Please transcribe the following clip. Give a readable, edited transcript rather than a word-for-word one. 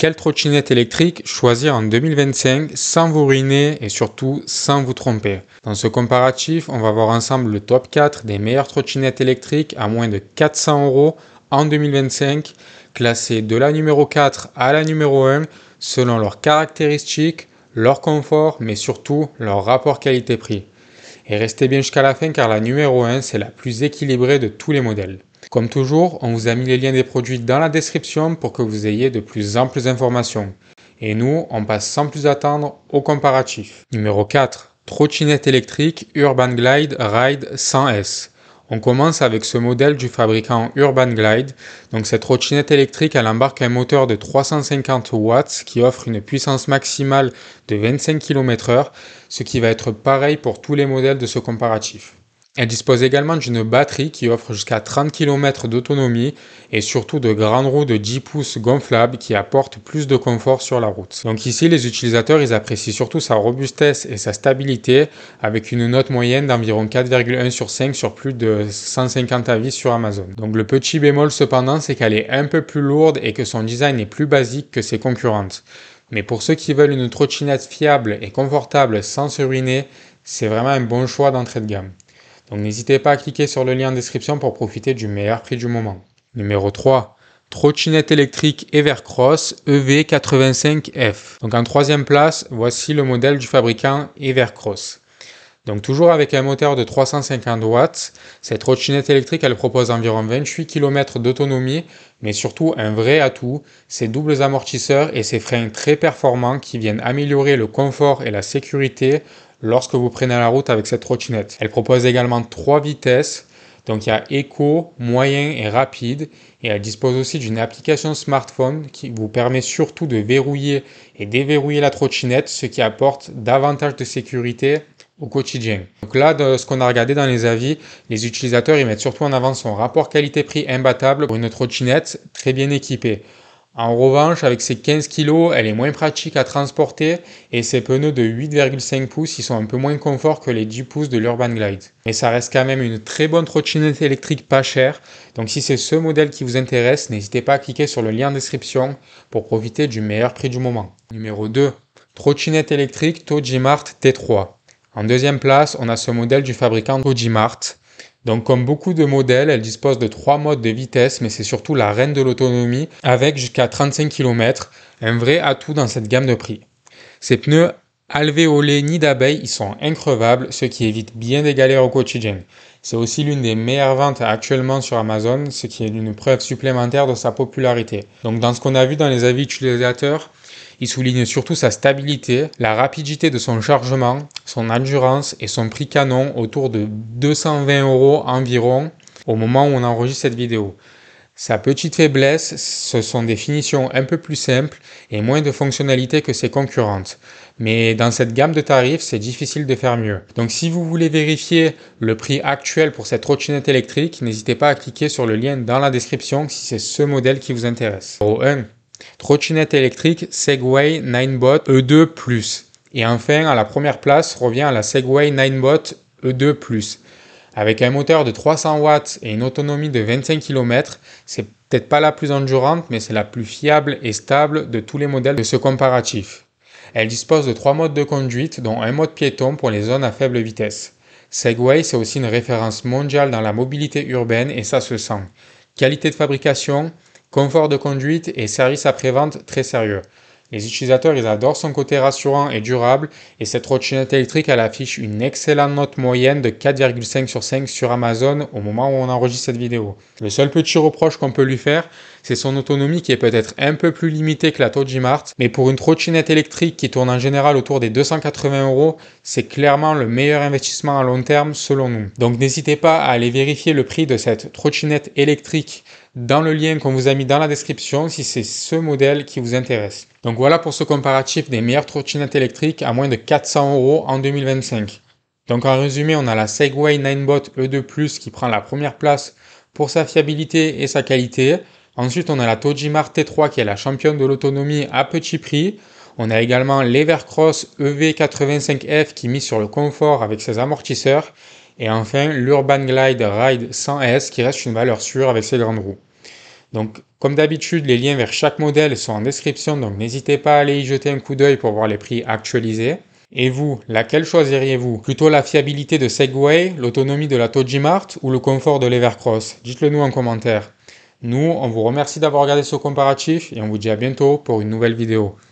Quelle trottinette électrique choisir en 2025 sans vous ruiner et surtout sans vous tromper? Dans ce comparatif, on va voir ensemble le top 4 des meilleures trottinettes électriques à moins de 400 € en 2025, classées de la numéro 4 à la numéro 1 selon leurs caractéristiques, leur confort, mais surtout leur rapport qualité-prix. Et restez bien jusqu'à la fin car la numéro 1, c'est la plus équilibrée de tous les modèles. Comme toujours, on vous a mis les liens des produits dans la description pour que vous ayez de plus amples informations. Et nous, on passe sans plus attendre au comparatif. Numéro 4. Trottinette électrique Urban Glide Ride 100S. On commence avec ce modèle du fabricant Urban Glide. Donc cette trottinette électrique, elle embarque un moteur de 350 watts qui offre une puissance maximale de 25 km/h, ce qui va être pareil pour tous les modèles de ce comparatif. Elle dispose également d'une batterie qui offre jusqu'à 30 km d'autonomie et surtout de grandes roues de 10 pouces gonflables qui apportent plus de confort sur la route. Donc ici, les utilisateurs ils apprécient surtout sa robustesse et sa stabilité avec une note moyenne d'environ 4,1 sur 5 sur plus de 150 avis sur Amazon. Donc le petit bémol cependant, c'est qu'elle est un peu plus lourde et que son design est plus basique que ses concurrentes. Mais pour ceux qui veulent une trottinette fiable et confortable sans se ruiner, c'est vraiment un bon choix d'entrée de gamme. Donc n'hésitez pas à cliquer sur le lien en description pour profiter du meilleur prix du moment. Numéro 3. Trottinette électrique Evercross EV85F. Donc en troisième place, voici le modèle du fabricant Evercross. Donc toujours avec un moteur de 350 watts, cette trottinette électrique elle propose environ 28 km d'autonomie, mais surtout un vrai atout, ses doubles amortisseurs et ses freins très performants qui viennent améliorer le confort et la sécurité lorsque vous prenez la route avec cette trottinette. Elle propose également 3 vitesses, donc il y a éco, moyen et rapide, et elle dispose aussi d'une application smartphone qui vous permet surtout de verrouiller et déverrouiller la trottinette, ce qui apporte davantage de sécurité au quotidien. Donc là, de ce qu'on a regardé dans les avis, les utilisateurs ils mettent surtout en avant son rapport qualité-prix imbattable pour une trottinette très bien équipée. En revanche, avec ses 15 kg, elle est moins pratique à transporter et ses pneus de 8,5 pouces, ils sont un peu moins confort que les 10 pouces de l'Urban Glide. Mais ça reste quand même une très bonne trottinette électrique pas chère. Donc si c'est ce modèle qui vous intéresse, n'hésitez pas à cliquer sur le lien en description pour profiter du meilleur prix du moment. Numéro 2. Trottinette électrique Tojimart T3. En deuxième place, on a ce modèle du fabricant Tojimart. Donc comme beaucoup de modèles, elle dispose de 3 modes de vitesse, mais c'est surtout la reine de l'autonomie avec jusqu'à 35 km, un vrai atout dans cette gamme de prix. Ces pneus alvéolés nid d'abeille, ils sont increvables, ce qui évite bien des galères au quotidien. C'est aussi l'une des meilleures ventes actuellement sur Amazon, ce qui est une preuve supplémentaire de sa popularité. Donc dans ce qu'on a vu dans les avis utilisateurs, il souligne surtout sa stabilité, la rapidité de son chargement, son endurance et son prix canon autour de 220 € environ au moment où on enregistre cette vidéo. Sa petite faiblesse, ce sont des finitions un peu plus simples et moins de fonctionnalités que ses concurrentes. Mais dans cette gamme de tarifs, c'est difficile de faire mieux. Donc si vous voulez vérifier le prix actuel pour cette trottinette électrique, n'hésitez pas à cliquer sur le lien dans la description si c'est ce modèle qui vous intéresse. Numéro 1. Trottinette électrique Segway Ninebot E2+. Et enfin, à la première place, revient la Segway Ninebot E2+. Avec un moteur de 300 watts et une autonomie de 25 km, c'est peut-être pas la plus endurante, mais c'est la plus fiable et stable de tous les modèles de ce comparatif. Elle dispose de 3 modes de conduite, dont un mode piéton pour les zones à faible vitesse. Segway, c'est aussi une référence mondiale dans la mobilité urbaine et ça se sent. Qualité de fabrication, confort de conduite et service après-vente très sérieux. Les utilisateurs ils adorent son côté rassurant et durable et cette trottinette électrique elle affiche une excellente note moyenne de 4,5 sur 5 sur Amazon au moment où on enregistre cette vidéo. Le seul petit reproche qu'on peut lui faire, c'est son autonomie qui est peut-être un peu plus limitée que la Tojimart, mais pour une trottinette électrique qui tourne en général autour des 280 €, c'est clairement le meilleur investissement à long terme selon nous. Donc n'hésitez pas à aller vérifier le prix de cette trottinette électrique dans le lien qu'on vous a mis dans la description si c'est ce modèle qui vous intéresse. Donc voilà pour ce comparatif des meilleures trottinettes électriques à moins de 400 € en 2025. Donc en résumé, on a la Segway Ninebot E2+, qui prend la première place pour sa fiabilité et sa qualité. Ensuite, on a la Tojimart T3 qui est la championne de l'autonomie à petit prix. On a également l'Evercross EV85F qui mise sur le confort avec ses amortisseurs. Et enfin, l'Urban Glide Ride 100S qui reste une valeur sûre avec ses grandes roues. Donc, comme d'habitude, les liens vers chaque modèle sont en description, donc n'hésitez pas à aller y jeter un coup d'œil pour voir les prix actualisés. Et vous, laquelle choisiriez-vous? Plutôt la fiabilité de Segway, l'autonomie de la Tojimart ou le confort de l'Evercross? Dites-le nous en commentaire. Nous, on vous remercie d'avoir regardé ce comparatif et on vous dit à bientôt pour une nouvelle vidéo.